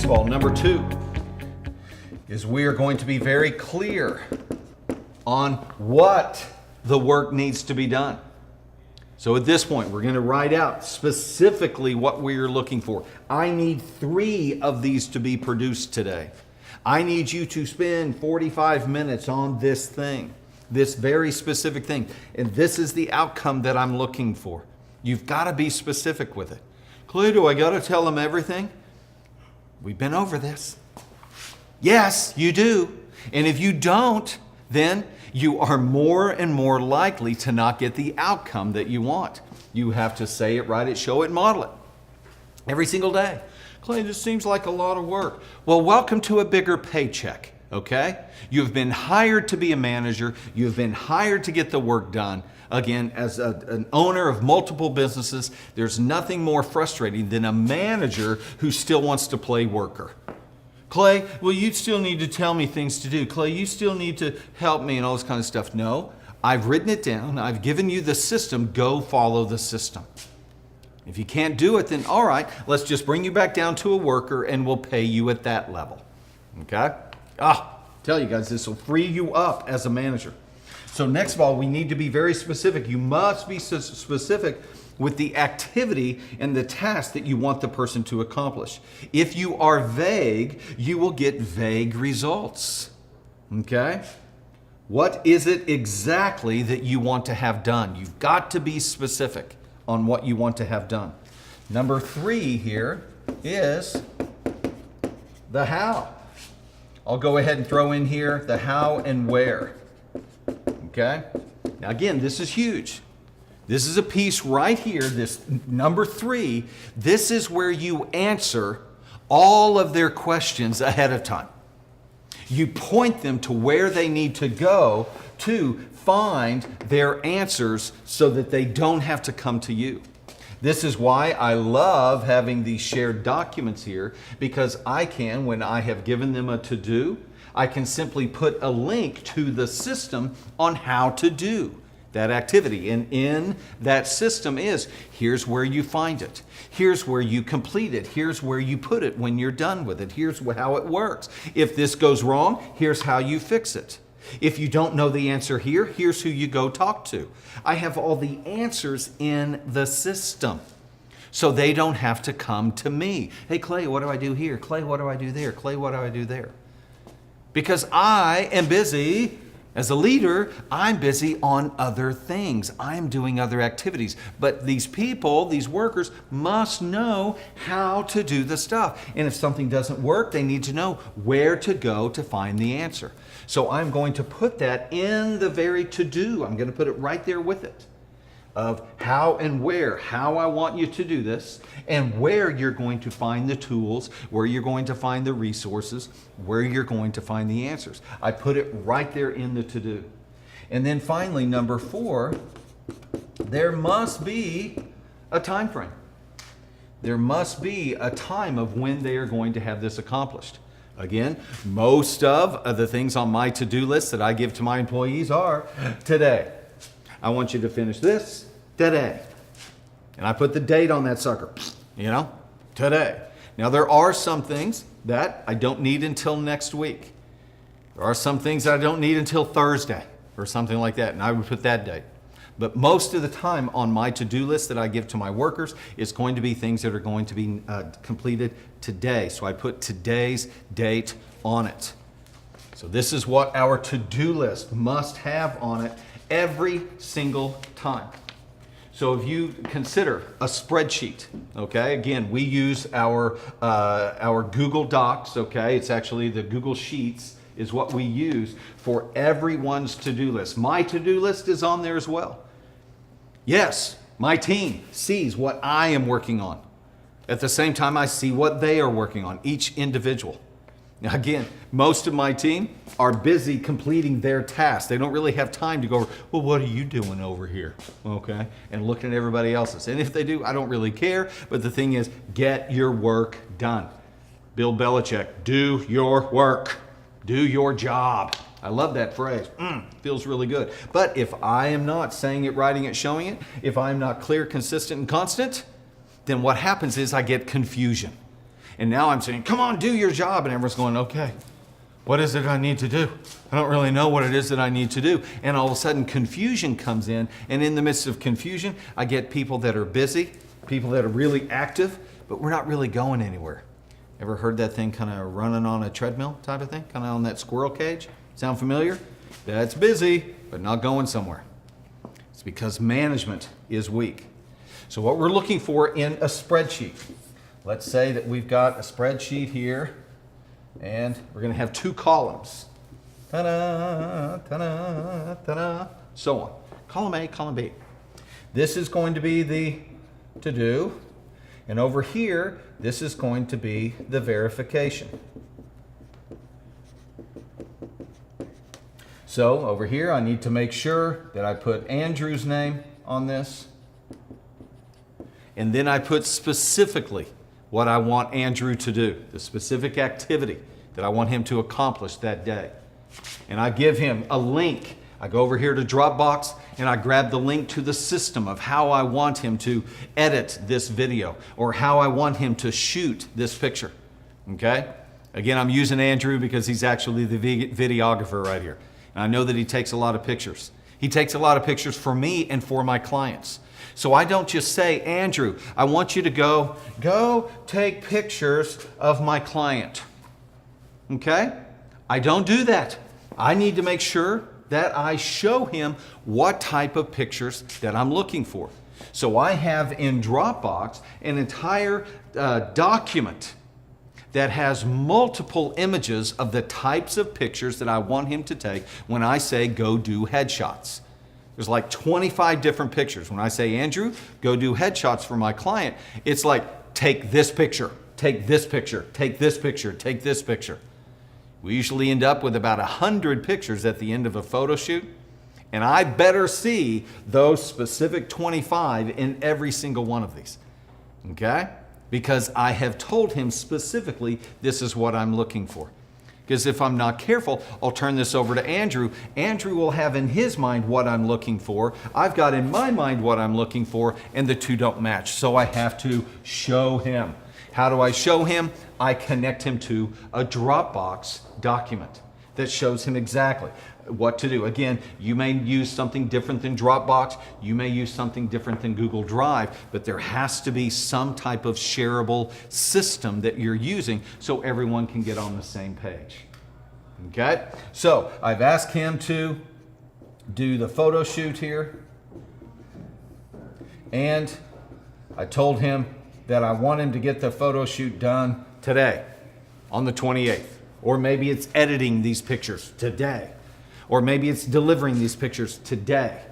Next of all, number 2 is we are going to be very clear on what the work needs to be done. So at this point, we're going to write out specifically what we are looking for. I need 3 of these to be produced today. I need you to spend 45 minutes on this thing, this very specific thing. And this is the outcome that I'm looking for. You've got to be specific with it. Clay, do I got to tell them everything? We've been over this. Yes, you do. And if you don't, then you are more and more likely to not get the outcome that you want. You have to say it, write it, show it, model it every single day. Clay, this seems like a lot of work. Well, welcome to a bigger paycheck, okay? You've been hired to be a manager. You've been hired to get the work done. Again, as an owner of multiple businesses, there's nothing more frustrating than a manager who still wants to play worker. Clay, well, you still need to tell me things to do. Clay, you still need to help me and all this kind of stuff. No, I've written it down. I've given you the system. Go follow the system. If you can't do it, then all right, let's just bring you back down to a worker and we'll pay you at that level. Okay? Tell you guys, this will free you up as a manager. So next of all, we need to be very specific. You must be specific with the activity and the task that you want the person to accomplish. If you are vague, you will get vague results. Okay? What is it exactly that you want to have done? You've got to be specific on what you want to have done. Number 3 here is the how. I'll go ahead and throw in here the how and where. Okay? Now again, this is huge. This is a piece right here, this number 3. This is where you answer all of their questions ahead of time. You point them to where they need to go to find their answers so that they don't have to come to you. This is why I love having these shared documents here, because I can, when I have given them a to-do, I can simply put a link to the system on how to do that activity. And in that system is, here's where you find it. Here's where you complete it. Here's where you put it when you're done with it. Here's how it works. If this goes wrong, here's how you fix it. If you don't know the answer here, here's who you go talk to. I have all the answers in the system, so they don't have to come to me. Hey, Clay, what do I do here? Clay, what do I do there? Clay, what do I do there? Because I am busy. As a leader, I'm busy on other things. I'm doing other activities. But these people, these workers, must know how to do the stuff. And if something doesn't work, they need to know where to go to find the answer. So I'm going to put that in the very to-do. I'm going to put it right there with it, of how and where, how I want you to do this, and where you're going to find the tools, where you're going to find the resources, where you're going to find the answers. I put it right there in the to-do. And then finally, number 4, there must be a time frame. There must be a time of when they are going to have this accomplished. Again, most of the things on my to-do list that I give to my employees are today. I want you to finish this today. And I put the date on that sucker, today. Now there are some things that I don't need until next week. There are some things that I don't need until Thursday or something like that, and I would put that date. But most of the time on my to-do list that I give to my workers is going to be things that are going to be completed today. So I put today's date on it. So this is what our to-do list must have on it every single time. So if you consider a spreadsheet, okay, again, we use our Google Docs, okay, it's actually the Google Sheets is what we use for everyone's to-do list. My to-do list is on there as well. Yes, my team sees what I am working on. At the same time, I see what they are working on, each individual. Now again, most of my team are busy completing their tasks. They don't really have time to go over, well, what are you doing over here? Okay, and looking at everybody else's. And if they do, I don't really care. But the thing is, get your work done. Bill Belichick, do your work. Do your job. I love that phrase. Feels really good. But if I am not saying it, writing it, showing it, if I'm not clear, consistent, and constant, then what happens is I get confusion. And now I'm saying, come on, do your job. And everyone's going, okay, what is it I need to do? I don't really know what it is that I need to do. And all of a sudden confusion comes in. And in the midst of confusion, I get people that are busy, people that are really active, but we're not really going anywhere. Ever heard that thing kind of running on a treadmill type of thing? Kind of on that squirrel cage? Sound familiar? That's busy, but not going somewhere. It's because management is weak. So what we're looking for in a spreadsheet, let's say that we've got a spreadsheet here, and we're going to have 2 columns. Ta-da, ta-da, ta-da, so on. Column A, column B. This is going to be the to-do, and over here, this is going to be the verification. So over here, I need to make sure that I put Andrew's name on this. And then I put specifically what I want Andrew to do, the specific activity that I want him to accomplish that day. And I give him a link. I go over here to Dropbox and I grab the link to the system of how I want him to edit this video or how I want him to shoot this picture. Okay? Again, I'm using Andrew because he's actually the videographer right here. And I know that he takes a lot of pictures. He takes a lot of pictures for me and for my clients. So I don't just say, Andrew, I want you to go take pictures of my client. Okay? I don't do that. I need to make sure that I show him what type of pictures that I'm looking for. So I have in Dropbox an entire document that has multiple images of the types of pictures that I want him to take when I say go do headshots. There's like 25 different pictures. When I say, Andrew, go do headshots for my client, it's like, take this picture, take this picture, take this picture, take this picture. We usually end up with about 100 pictures at the end of a photo shoot, and I better see those specific 25 in every single one of these, okay? Because I have told him specifically, this is what I'm looking for. Because if I'm not careful, I'll turn this over to Andrew. Andrew will have in his mind what I'm looking for. I've got in my mind what I'm looking for, and the two don't match. So I have to show him. How do I show him? I connect him to a Dropbox document that shows him exactly what to do. Again, you may use something different than Dropbox. You may use something different than Google Drive, but there has to be some type of shareable system that you're using so everyone can get on the same page. Okay? So I've asked him to do the photo shoot here, and I told him that I want him to get the photo shoot done today on the 28th. Or maybe it's editing these pictures today. Or maybe it's delivering these pictures today.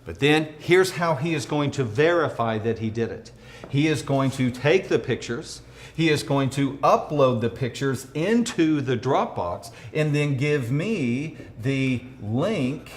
But then here's how he is going to verify that he did it. He is going to take the pictures, he is going to upload the pictures into the Dropbox, and then give me the link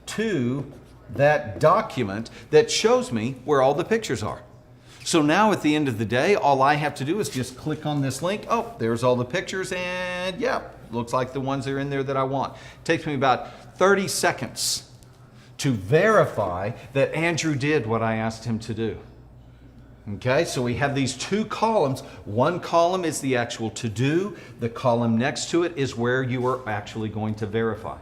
to that document that shows me where all the pictures are. So now at the end of the day, all I have to do is just click on this link. Oh, there's all the pictures, and yeah, looks like the ones are in there that I want. It takes me about 30 seconds to verify that Andrew did what I asked him to do. Okay, so we have these 2 columns. One column is the actual to-do. The column next to it is where you are actually going to verify.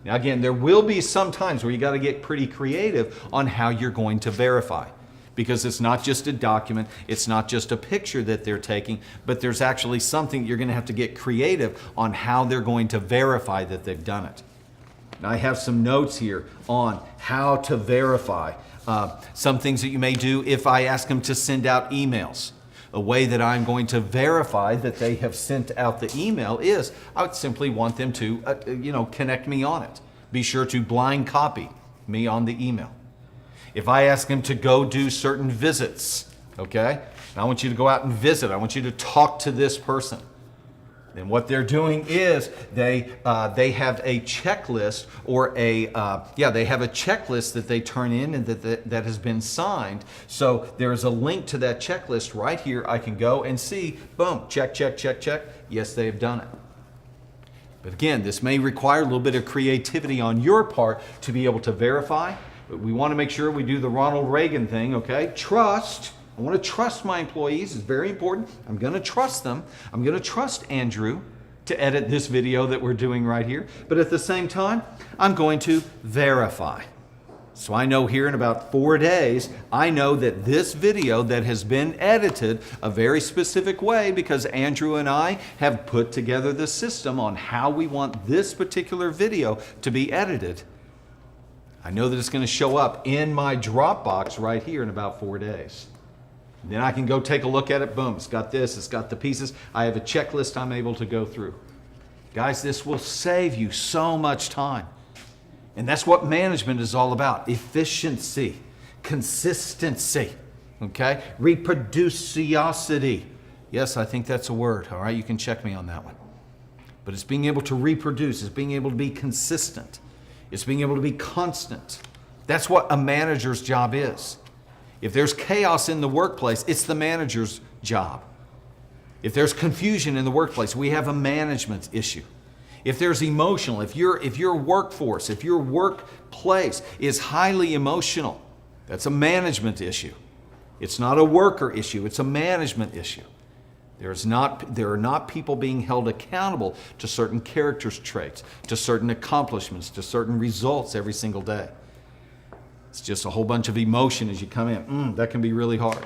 Now again, there will be some times where you got to get pretty creative on how you're going to verify. Because it's not just a document, it's not just a picture that they're taking, but there's actually something you're going to have to get creative on how they're going to verify that they've done it. Now I have some notes here on how to verify. Some things that you may do if I ask them to send out emails. A way that I'm going to verify that they have sent out the email is I would simply want them to connect me on it. Be sure to blind copy me on the email. If I ask them to go do certain visits, okay, and I want you to go out and visit, I want you to talk to this person, then what they're doing is they have a checklist or they have a checklist that they turn in and that has been signed. So there is a link to that checklist right here. I can go and see, boom, check, check, check, check. Yes, they have done it. But again, this may require a little bit of creativity on your part to be able to verify. But we want to make sure we do the Ronald Reagan thing, okay? Trust, I want to trust my employees. It's very important. I'm going to trust them. I'm going to trust Andrew to edit this video that we're doing right here. But at the same time, I'm going to verify. So I know here in about 4 days, I know that this video that has been edited a very specific way because Andrew and I have put together the system on how we want this particular video to be edited. I know that it's going to show up in my Dropbox right here in about 4 days. Then I can go take a look at it. Boom, it's got this, it's got the pieces. I have a checklist I'm able to go through. Guys, this will save you so much time. And that's what management is all about. Efficiency, consistency, okay? Reproduciosity. Yes, I think that's a word, all right? You can check me on that one. But it's being able to reproduce. It's being able to be consistent. It's being able to be constant. That's what a manager's job is. If there's chaos in the workplace, it's the manager's job. If there's confusion in the workplace, we have a management issue. If there's emotional, if your workforce, if your workplace is highly emotional, that's a management issue. It's not a worker issue, it's a management issue. There are not people being held accountable to certain character traits, to certain accomplishments, to certain results every single day. It's just a whole bunch of emotion as you come in. That can be really hard.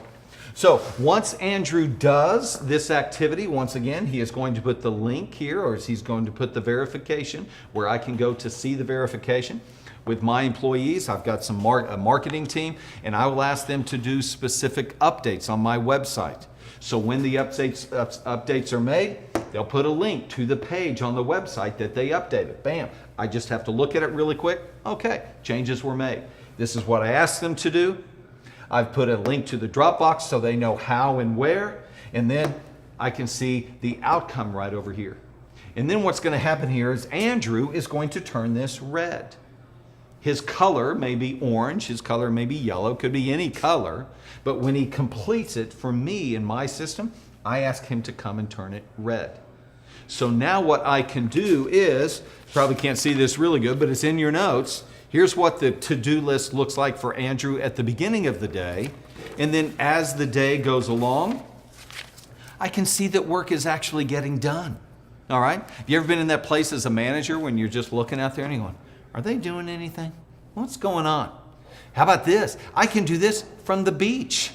So once Andrew does this activity, once again, he is going to put the link here, or he's going to put the verification where I can go to see the verification. With my employees, I've got a marketing team, and I will ask them to do specific updates on my website. So when the updates are made, they'll put a link to the page on the website that they updated. Bam, I just have to look at it really quick. Okay, changes were made. This is what I asked them to do. I've put a link to the Dropbox so they know how and where, and then I can see the outcome right over here. And then what's going to happen here is Andrew is going to turn this red. His color may be orange, his color may be yellow, could be any color, but when he completes it for me in my system, I ask him to come and turn it red. So now what I can do is, probably can't see this really good, but it's in your notes. Here's what the to-do list looks like for Andrew at the beginning of the day. And then as the day goes along, I can see that work is actually getting done. All right? Have you ever been in that place as a manager when you're just looking out there and you're going, are they doing anything? What's going on? How about this? I can do this from the beach.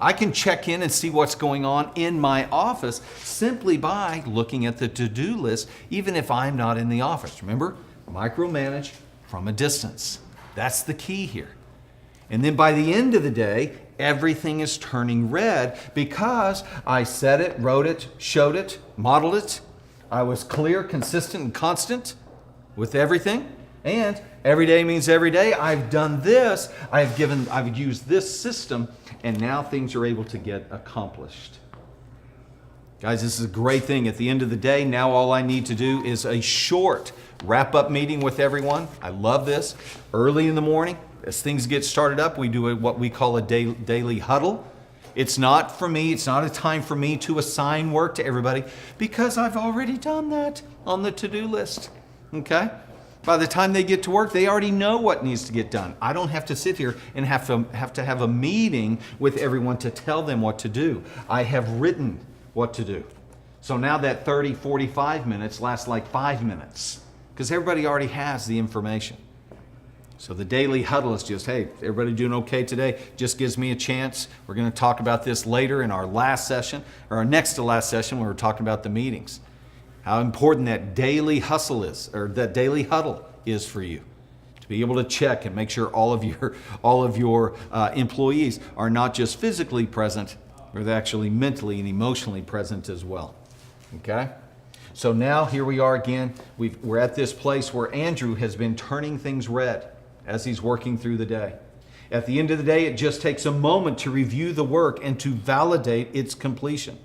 I can check in and see what's going on in my office simply by looking at the to-do list, even if I'm not in the office. Remember, micromanage from a distance. That's the key here. And then by the end of the day, everything is turning red because I said it, wrote it, showed it, modeled it. I was clear, consistent, and constant with everything. And every day means every day. I've done this. I've used this system, and now things are able to get accomplished. Guys, this is a great thing. At the end of the day, now all I need to do is a short wrap-up meeting with everyone. I love this. Early in the morning, as things get started up, we do what we call a daily huddle. It's not for me. It's not a time for me to assign work to everybody because I've already done that on the to-do list. Okay? By the time they get to work, they already know what needs to get done. I don't have to sit here and have to have a meeting with everyone to tell them what to do. I have written what to do. So now that 30, 45 minutes lasts like 5 minutes because everybody already has the information. So the daily huddle is just, hey, everybody doing okay today? Just gives me a chance. We're going to talk about this later in our last session, or our next to last session when we're talking about the meetings. How important that daily hustle is, or that daily huddle is for you. To be able to check and make sure all of your employees are not just physically present, but actually mentally and emotionally present as well. Okay? So now here we are again. We're at this place where Andrew has been turning things red as he's working through the day. At the end of the day, it just takes a moment to review the work and to validate its completion.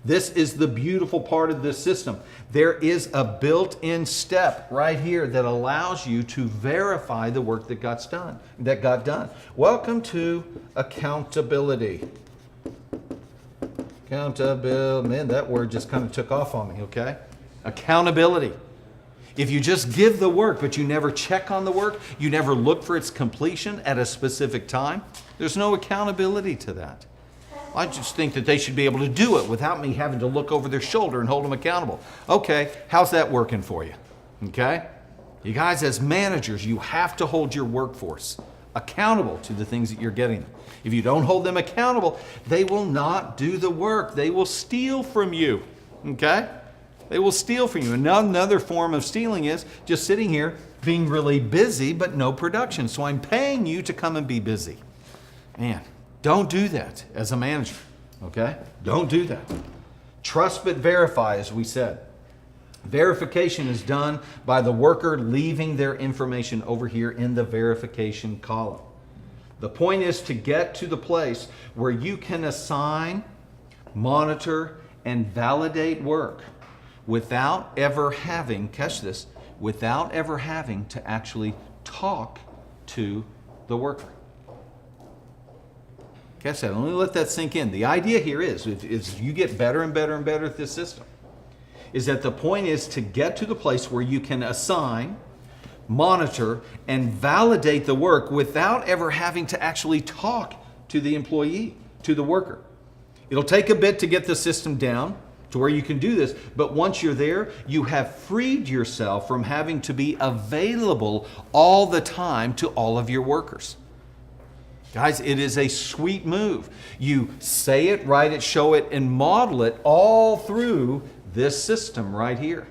This is the beautiful part of this system. There is a built-in step right here that allows you to verify the work that got done. Welcome to accountability. Accountability. Man, that word just kind of took off on me, okay? Accountability. If you just give the work, but you never check on the work, you never look for its completion at a specific time, there's no accountability to that. I just think that they should be able to do it without me having to look over their shoulder and hold them accountable. Okay, how's that working for you? Okay? You guys, as managers, you have to hold your workforce accountable to the things that you're getting them. If you don't hold them accountable, they will not do the work. They will steal from you. Okay? They will steal from you. Another form of stealing is just sitting here being really busy but no production. So I'm paying you to come and be busy. Man, don't do that as a manager. Okay? Don't do that. Trust but verify, as we said. Verification is done by the worker leaving their information over here in the verification column. The point is to get to the place where you can assign, monitor, and validate work without ever having, catch this, without ever having to actually talk to the worker. Catch that. Let me let that sink in. The idea here is you get better and better and better at this system, is that the point is to get to the place where you can assign, monitor, and validate the work without ever having to actually talk to the employee, to the worker. It'll take a bit to get the system down to where you can do this, but once you're there, you have freed yourself from having to be available all the time to all of your workers. Guys, it is a sweet move. You say it, write it, show it, and model it all through this system right here,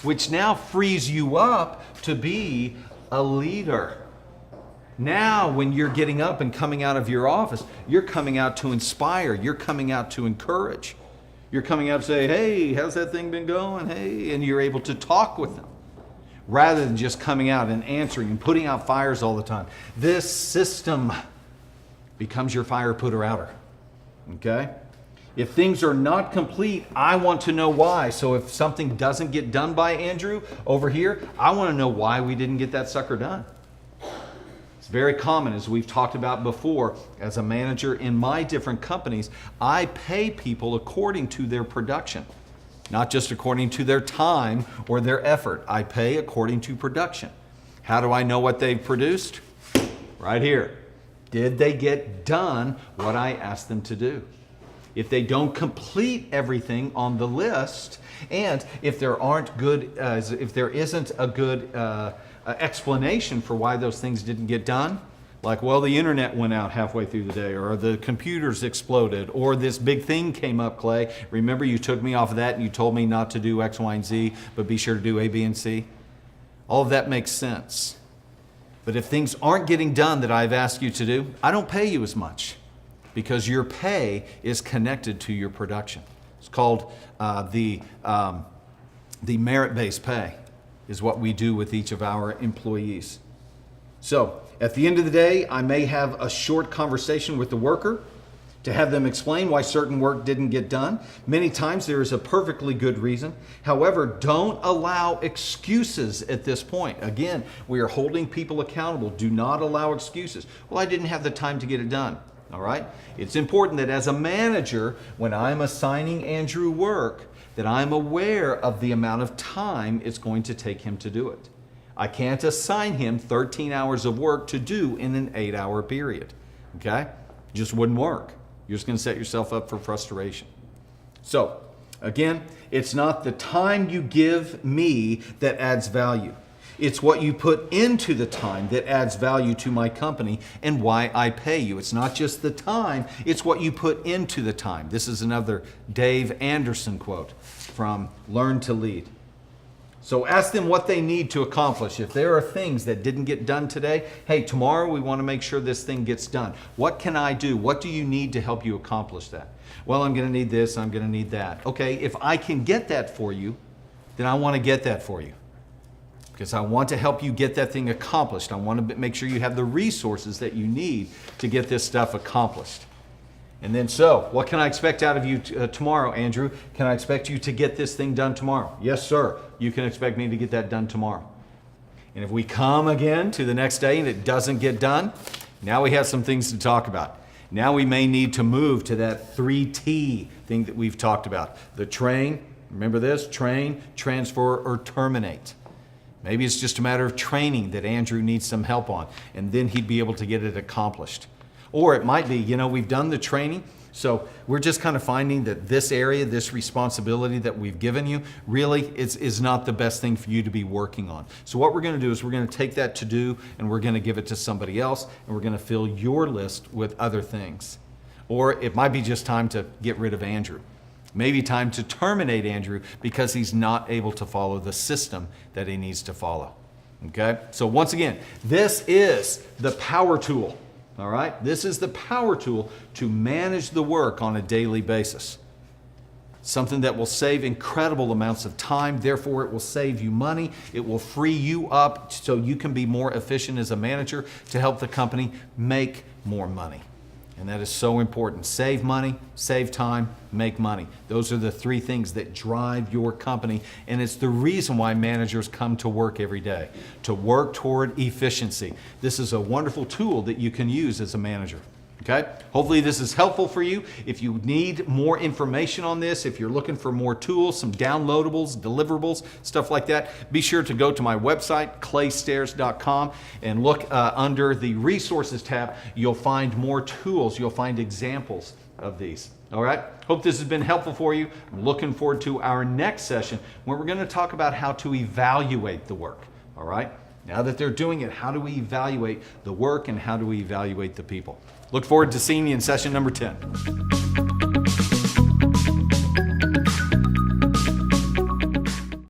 which now frees you up to be a leader. Now, when you're getting up and coming out of your office, you're coming out to inspire, you're coming out to encourage. You're coming out to say, hey, how's that thing been going? Hey, and you're able to talk with them rather than just coming out and answering and putting out fires all the time. This system becomes your fire putter outer. Okay? If things are not complete, I want to know why. So if something doesn't get done by Andrew over here, I want to know why we didn't get that sucker done. It's very common, as we've talked about before, as a manager in my different companies, I pay people according to their production, not just according to their time or their effort. I pay according to production. How do I know what they've produced? Right here. Did they get done what I asked them to do? If they don't complete everything on the list, and if there isn't a good explanation for why those things didn't get done, like, well, the internet went out halfway through the day, or the computers exploded, or this big thing came up, Clay. Remember you took me off of that and you told me not to do X, Y, and Z, but be sure to do A, B, and C? All of that makes sense. But if things aren't getting done that I've asked you to do, I don't pay you as much, because your pay is connected to your production. It's called the merit-based pay is what we do with each of our employees. So at the end of the day, I may have a short conversation with the worker to have them explain why certain work didn't get done. Many times there is a perfectly good reason. However, don't allow excuses at this point. Again, we are holding people accountable. Do not allow excuses. Well, I didn't have the time to get it done. All right? It's important that as a manager, when I'm assigning Andrew work, that I'm aware of the amount of time it's going to take him to do it. I can't assign him 13 hours of work to do in an 8-hour period. Okay? Just wouldn't work. You're just going to set yourself up for frustration. So, again, it's not the time you give me that adds value. It's what you put into the time that adds value to my company and why I pay you. It's not just the time, it's what you put into the time. This is another Dave Anderson quote from Learn to Lead. So ask them what they need to accomplish. If there are things that didn't get done today, hey, tomorrow we want to make sure this thing gets done. What can I do? What do you need to help you accomplish that? Well, I'm going to need this, I'm going to need that. Okay, if I can get that for you, then I want to get that for you. Because I want to help you get that thing accomplished. I want to make sure you have the resources that you need to get this stuff accomplished. And then so, what can I expect out of you tomorrow, Andrew? Can I expect you to get this thing done tomorrow? Yes, sir. You can expect me to get that done tomorrow. And if we come again to the next day and it doesn't get done, now we have some things to talk about. Now we may need to move to that 3T thing that we've talked about. The train, remember this? Train, transfer, or terminate. Maybe it's just a matter of training that Andrew needs some help on, and then he'd be able to get it accomplished. Or it might be, you know, we've done the training, so we're just kind of finding that this area, this responsibility that we've given you, really is not the best thing for you to be working on. So what we're going to do is we're going to take that to-do and we're going to give it to somebody else, and we're going to fill your list with other things. Or it might be just time to get rid of Andrew. Maybe time to terminate Andrew because he's not able to follow the system that he needs to follow. Okay? So once again, this is the power tool. All right? This is the power tool to manage the work on a daily basis. Something that will save incredible amounts of time. Therefore, it will save you money. It will free you up so you can be more efficient as a manager to help the company make more money. And that is so important. Save money, save time, make money. Those are the three things that drive your company. And it's the reason why managers come to work every day, to work toward efficiency. This is a wonderful tool that you can use as a manager. Okay? Hopefully this is helpful for you. If you need more information on this, if you're looking for more tools, some downloadables, deliverables, stuff like that, be sure to go to my website, claystairs.com, and look under the resources tab. You'll find more tools. You'll find examples of these. All right? Hope this has been helpful for you. I'm looking forward to our next session where we're going to talk about how to evaluate the work. All right? Now that they're doing it, how do we evaluate the work and how do we evaluate the people? Look forward to seeing you in session number 10.